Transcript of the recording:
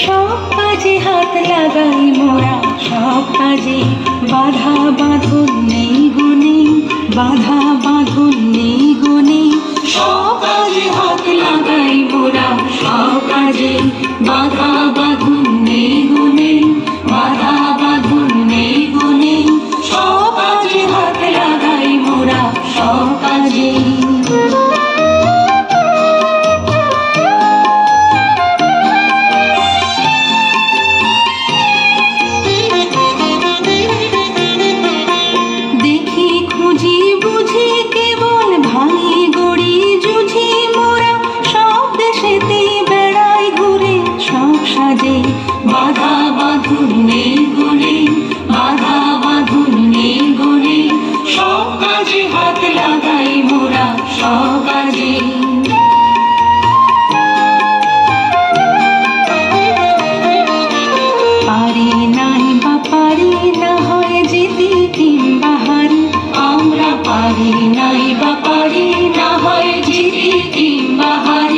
সব কাজে হাত লাগাই মোরা, সব কাজে বাধা বাঁধন নেই গুনে, বাধা বাঁধন নেই গুনে। সব কাজে হাত লাগাই মোরা, সব কাজে বাধা বাঁধন নেই গুনে, বাধা বাঁধন নেই গুনে। সব কাজে হাত লাগাই মোরা, সব কাজে। বাধা বাঁধন নেই গুনে, বাধা বাঁধন নেই গুনে। সব কাজে হাত লাগাই মোরা, সব কাজে। পারি নাই বা পারি না হয় যেতে কিংবা হারি, আমরা পারি নাই বা পারি না হয় যেতে কিংবা হারি।